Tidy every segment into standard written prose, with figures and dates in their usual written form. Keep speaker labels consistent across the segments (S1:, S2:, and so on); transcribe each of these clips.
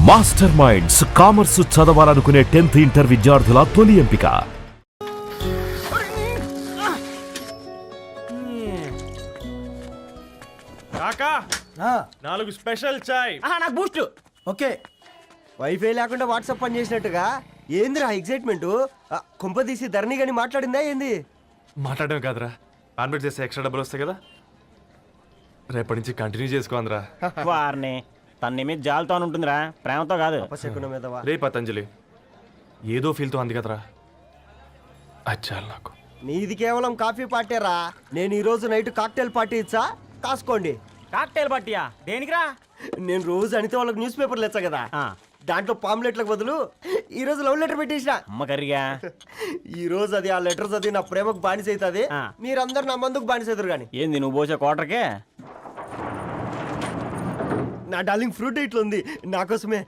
S1: Master minds commerce చదవాలనుకునే 10th inter విద్యార్థుల తొలి ఎంపిక.
S2: కాకా 4 స్పెషల్ చాయ్.
S3: నాకు బూస్ట్.
S4: ఓకే, వైఫై లేకుండా వాట్సాప్ పని చేసినట్టుగా ఏందిరా ఎగ్జైట్మెంట్? కుంప తీసి ధరణి గాని మాట్లాడిందా ఏంది?
S2: మాట్లాడడం కాదురా, కాన్వర్ట్ చేస్తే ఎక్స్ట్రా డబ్బులు వస్తాయి కదా, రేపటి నుంచి కంటిన్యూ చేసుకోందిరా.
S3: వారిని తన మీద జాలతో ఉంటుందిరా, ప్రేమతో కాదు.
S4: అపశకునం మీదవా?
S2: రే పతంజలి, ఏదో ఫీల్తో అంది కదరా, అచ్చాలి నాకు.
S4: నీది కేవలం కాఫీ పార్టీరా. నేను ఈ రోజు నైట్ కాక్టైల్ పార్టీ ఇచ్చా, కాసుకోండి.
S3: కాక్టైల్ పార్టీయా? దేనికిరా?
S4: నేను రోజు అనితే వాళ్ళకి న్యూస్ పేపర్లు ఇచ్చా కదా, దాంట్లో పాంప్లెట్లకు బదులు ఈ రోజు లవ్ లెటర్ పెట్టేసిన.
S3: అమ్మ కర్రీగా
S4: ఈ రోజు అది ఆ లెటర్ చదివి నా ప్రేమకు బానిస అవుతుంది. మీరందరు నా మందుకు బానిస అవుతారు. కానీ
S3: ఏంది నువ్వు పోసే క్వార్టర్కే?
S4: నా డార్లింగ్ ఫ్రూట్ ఇట్లా ఉంది నా కోసమే.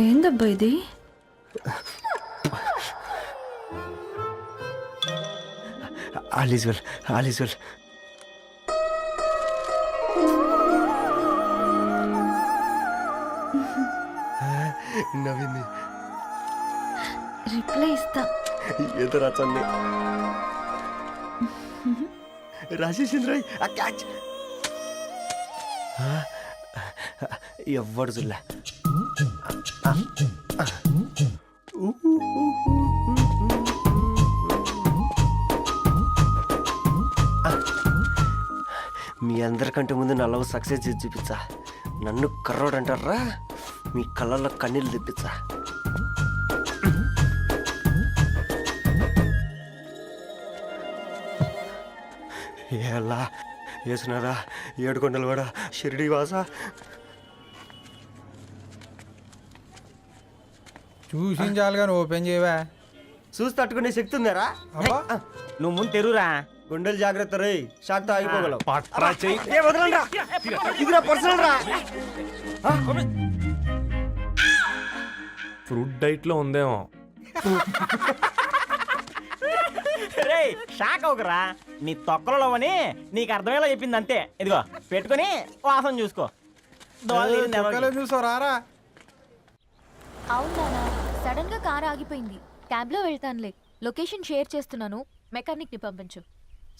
S5: ఏందబ్బా ఇది?
S4: All is well, all is well. నవ్వింది.
S5: రిప్లై ఇస్తా.
S4: ఏదో రాచండి రాజేసింద్ర క్యాచ్. ఎవ్వడు జుల్లా. మీ అందరికంటే ముందు నా లవ్ సక్సెస్ చేసి చూపించా. నన్ను కర్రోడు అంటారా, మీ కళ్ళల్లో కన్నీళ్ళు తెప్పించా. ఎలా వేసినారా ఏడుకొండలు కూడా షిరిడి వాస.
S6: చూసించాలి కానీ ఓపెన్ చేయవా?
S4: చూసి తట్టుకునే శక్తి ఉందారా?
S3: నువ్వు ముందు తెరురా.
S4: గుండెలు జాగ్రత్త రే, షాక్తో ఆగిపోగలవు.
S2: పట్రా చెయ్యి.
S4: ఇదిరా పర్సనల్ రా.
S2: ఫ్రూట్ డైట్ లో ఉందేమో.
S3: రే షాక్ అవుకరా, నీ తొక్కలలో అని నీకు అర్థమయ్యేలా చెప్పింది అంతే. ఇదిగో పెట్టుకొని వాసన చూసుకో.
S6: చూసారా?
S5: అవునా, సడన్ గా కార్ ఆగిపోయింది. క్యాబ్ లో వెళ్తానులే. లొకేషన్ షేర్ చేస్తున్నాను, మెకానిక్ ని పంపించు.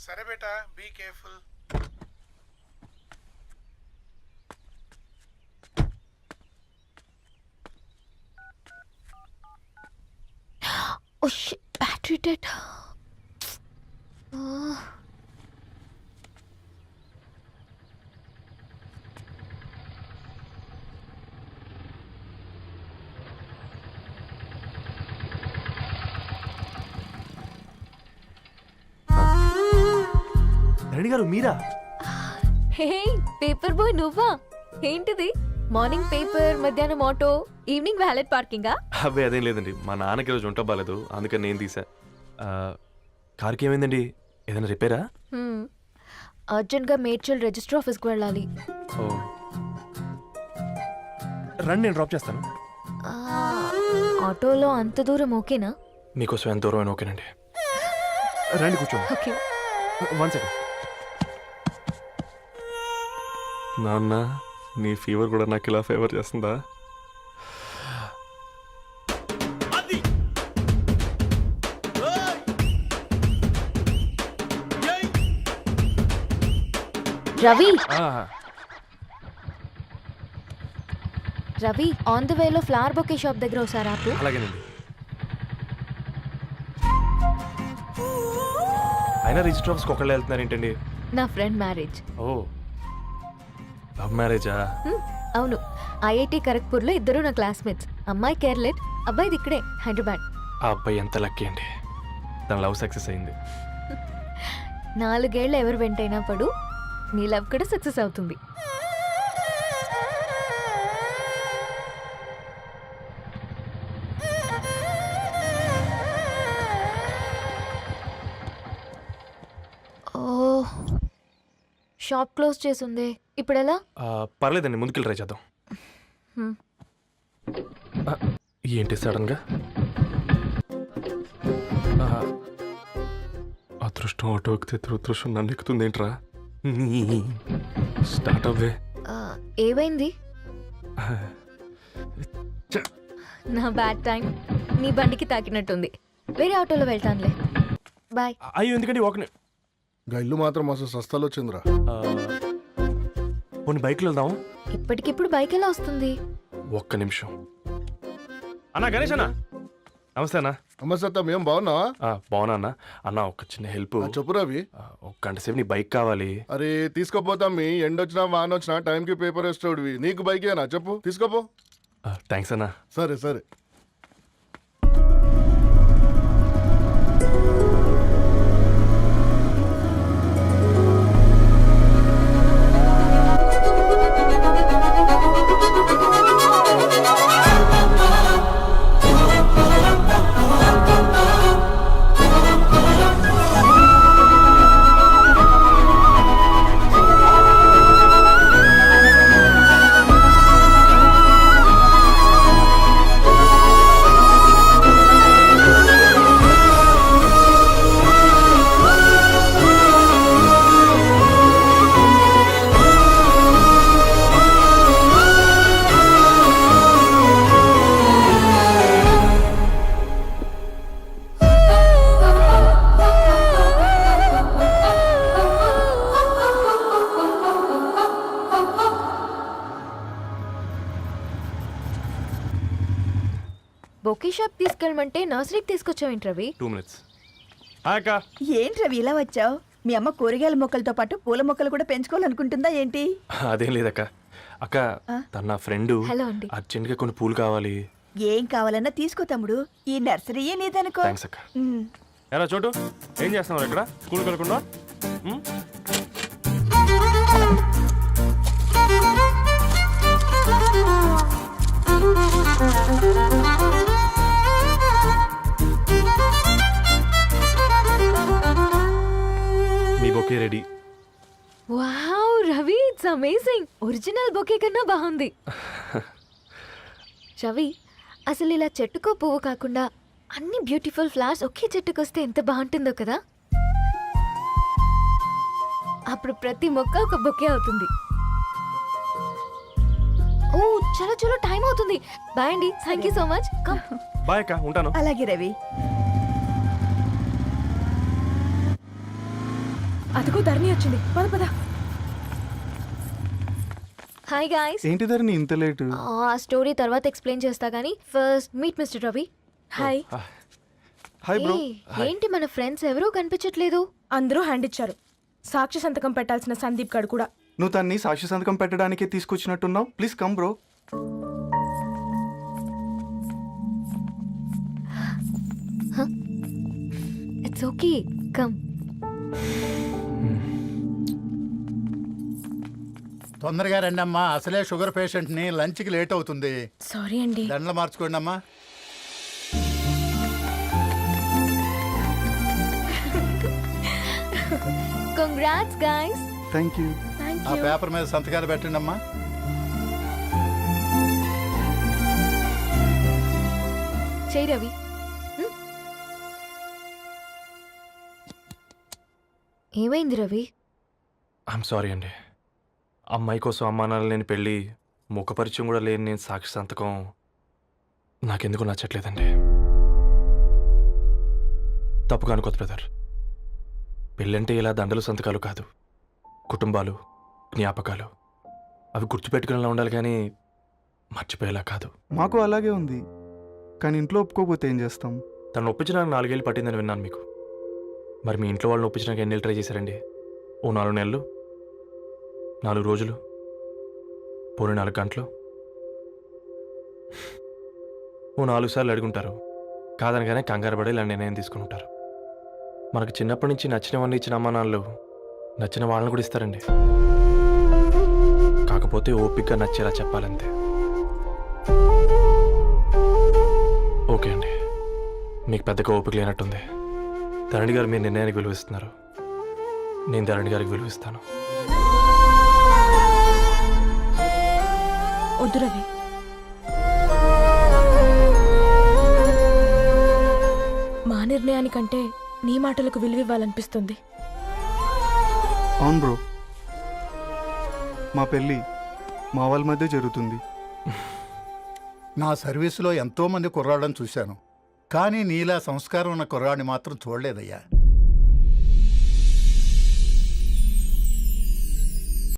S6: సరే బేటా, be careful.
S5: Oh shit, battery dead.
S2: Dharani గారు మీరా?
S5: హే పేపర్ బాయ్, నువ్వా? ఏంటిది? మార్నింగ్ పేపర్, మధ్యాహ్నం ఆటో, ఈవినింగ్ వ్యాలెట్ పార్కింగా?
S2: అబ్బాయి అదేం లేదండి, మా నాన్నకి రోజు ఉంట బాగాలేదు, అందుకని నేను తీసా. కార్కి ఏమైందండి? ఏదైనా రిపేరా?
S5: అర్జెంట్ గా మేడ్చల్ రిజిస్టర్ ఆఫీస్కి వెళ్ళాలి.
S2: ఓ రండి, నేను డ్రాప్ చేస్తాను.
S5: ఆటోలో అంత దూరం ఓకేనా?
S2: మీకోసం ఎంత దూరం అయినా ఓకేనండి. రండి కూర్చోండి.
S5: ఓకే.
S2: 1 సెకండ్. నాన్న, నీ ఫీవర్ కూడా నాకు ఇలా ఫేవర్ చేస్తుందా?
S5: రవి, రవి ఆన్ ద వేలో ఫ్లవర్ బొకే షాప్ దగ్గర ఒకసారి ఆపు.
S2: అలాగేనండి. అయినా రిజిస్టర్ ఆఫీస్కి ఒకళ్ళు వెళ్తున్నారు ఏంటండి?
S5: నా ఫ్రెండ్ మ్యారేజ్.
S2: ఓ, లవ్ మ్యారేజా?
S5: అవును, ఐఐటి ఖరగ్పూర్లో ఇద్దరు నా క్లాస్మేట్స్. అమ్మాయి కేర్లెట్, అబ్బాయిది ఇక్కడే హైదరాబాద్.
S2: ఆ అబ్బాయి ఎంత లక్కీ అండి, తన లవ్ సక్సెస్ అయింది.
S5: 4 ఏళ్ళు ఎవరు వెంటైనా పడు, నీ లవ్ కూడా సక్సెస్ అవుతుంది. ఓ, షాప్ క్లోజ్ చేసింది, ఇప్పుడు ఎలా?
S2: పర్లేదండి, ముందుకెళ్ళి ట్రై చేద్దాం. ఏంటి సడన్గా? అదృష్టం ఆటో ఎక్కితే దురదృష్టం నన్ను ఎక్కుతుంది ఏంట్రా? స్టార్ట్ అవ్వే.
S5: ఏమైంది? నా బ్యాడ్ టైం నీ బండికి తాకినట్టుంది. వేరే ఆటోలో వెళ్తానులే. బాయ్.
S2: అయ్యో ఎందుకండి ఒక
S7: గా ఇల్లు మాత్రం మస్తు సస్తాలు వచ్చిందిరా.
S2: పోనీ బైక్లో వెళ్దాం.
S5: ఇప్పటికిప్పుడు బైక్ ఎలా వస్తుంది?
S2: ఒక్క నిమిషం. అన్నా గణేష్ అన్న, నమస్తే అన్న.
S7: నమస్తే, ఏం బాగున్నావా?
S2: బాగున్నా అన్న. అన్న ఒక చిన్న హెల్ప్.
S7: చెప్పు రవి.
S2: ఒక గంట సేపు నీ బైక్ కావాలి.
S7: అరే తీసుకోపోతాం, మీ ఎండొచ్చినా వాన వచ్చినా టైంకి పేపర్ వేస్తాడువి. నీకు బైకేనా చెప్పు, తీసుకోపో.
S2: థ్యాంక్స్ అన్న.
S7: సరే సరే.
S5: బొకే షాప్ తీసుకెళ్ళమంటే నర్సరీకి తీసుకొచ్చావేంటి రవి?
S2: 2 minutes. హాయ్ అక్క.
S8: ఏంటి రవి ఇలా వచ్చావు? మీ అమ్మ కూరగాయల మొక్కలతో పాటు పూల మొక్కలు కూడా పెంచుకోవాలనుకుంటుందా ఏంటి?
S2: అదేం లేదక్క. అక్క తన నా ఫ్రెండ్
S5: హలో అండి.
S2: అర్జెంట్గా కొన్ని పూలు కావాలి.
S8: ఏం కావాలన్నా తీసుకో తమ్ముడు, ఈ నర్సరీయే నీదనుకో.
S2: థ్యాంక్స్ అక్క.
S8: ఉమ్.
S2: ఎలా చోటు ఏం చేస్తున్నావు ఇక్కడ? స్కూల్కి వెళ్ళకుండా? మీ bouquet ready.
S5: Wow Ravi, it's amazing. Original bouquet కన్నా బాగుంది. రవి, అసలు ఇలా చెట్టుకో పువ్వు కాకుండా అన్ని బ్యూటిఫుల్ ఫ్లవర్స్ ఒకే చెట్టుకొస్తే ఎంత బాగుంటుందో కదా. అప్పుడు ప్రతి మొక్క ఒక బొకే అవుతుంది. ఓ చలో చలో, టైం అవుతుంది. బాయ్ అండి, thank you so much. Come.
S2: Bye అక్క, ఉంటాను.
S8: అలాగే రవి.
S9: అదిగో ధరణి వచ్చింది, పద పద.
S5: Hi guys.
S10: ఏంటి ధరణి ఇంత లేటు?
S5: ఆ స్టోరీ తర్వాత ఎక్స్ప్లెయిన్ చేస్తా గానీ first meet mister Ravi.
S9: Hi.
S10: Hi bro.
S5: ఏంటి మన ఫ్రెండ్స్ ఎవరూ కనిపించట్లేదు?
S9: అందరూ హ్యాండ్ ఇచ్చారు. సాక్షి సంతకం పెట్టాల్సిన సందీప్ గడు కూడా.
S10: నువ్వు తన్ని సాక్షి సంతకం పెట్టడానికే తీసుకొచ్చినట్టున్నావు. Please come bro.
S5: It's okay, come.
S11: తొందరగా రండి అమ్మా, అసలే షుగర్ పేషెంట్ ని, లంచ్ కి లేట్ అవుతుంది.
S9: సారీ అండి.
S11: దండలు మార్చుకోండి అమ్మా.
S5: Congrats guys.
S10: Thank you.
S11: ఆ పేపర్ మీద సంతకాలు పెట్టండి అమ్మా.
S5: చేయి రవి. ఏమైంది రవి?
S2: ఐఎమ్ సారీ అండి. అమ్మాయి కోసం అమ్మానాలు లేని పెళ్ళి, ముఖపరిచయం కూడా లేని నేను సాక్షి సంతకం నాకెందుకు నచ్చట్లేదండి. తప్పుగా అనుకోదు బ్రదర్. పెళ్ళంటే ఇలా దండలు సంతకాలు కాదు, కుటుంబాలు, జ్ఞాపకాలు. అవి గుర్తుపెట్టుకునేలా ఉండాలి కానీ మర్చిపోయేలా కాదు.
S10: మాకు అలాగే ఉంది, కానీ ఇంట్లో ఒప్పుకోకపోతే ఏం చేస్తాం?
S2: తను ఒప్పించడానికి 4 ఏళ్ళు పట్టిందని విన్నాను మీకు. మరి మీ ఇంట్లో వాళ్ళని ఒప్పించడానికి ఎన్ని ఏళ్ళు ట్రై చేశారండి? ఓ 4 నెలలు, 4 రోజులు, పోనీ 4 గంటలు, ఓ 4 సార్లు అడుగుంటారు. కాదనగానే కంగారు పడి ఇలా నిర్ణయం తీసుకుని ఉంటారు. మనకు చిన్నప్పటి నుంచి నచ్చినవన్నీ ఇచ్చిన అమ్మా నాన్నలు నచ్చిన వాళ్ళని కూడా ఇస్తారండి. కాకపోతే ఓపికగా నచ్చేలా చెప్పాలంతే. ఓకే అండి, మీకు పెద్దగా ఓపిక లేనట్టుంది. ధరణి గారు మీ నిర్ణయానికి విలువిస్తున్నారు, నేను ధరణి గారికి విలువిస్తాను.
S9: వద్దు రవి. మా నిర్ణయానికంటే నీ మాటలకు విలువివ్వాలనిపిస్తుంది.
S10: అవును బ్రో, మా పెళ్ళి మా వాళ్ళ మధ్య జరుగుతుంది.
S11: నా సర్వీసులో ఎంతో మంది కుర్రాళ్ళని చూశాను, కానీ నీలా సంస్కారం ఉన్న కుర్రాడిని మాత్రం చూడలేదయ్యా.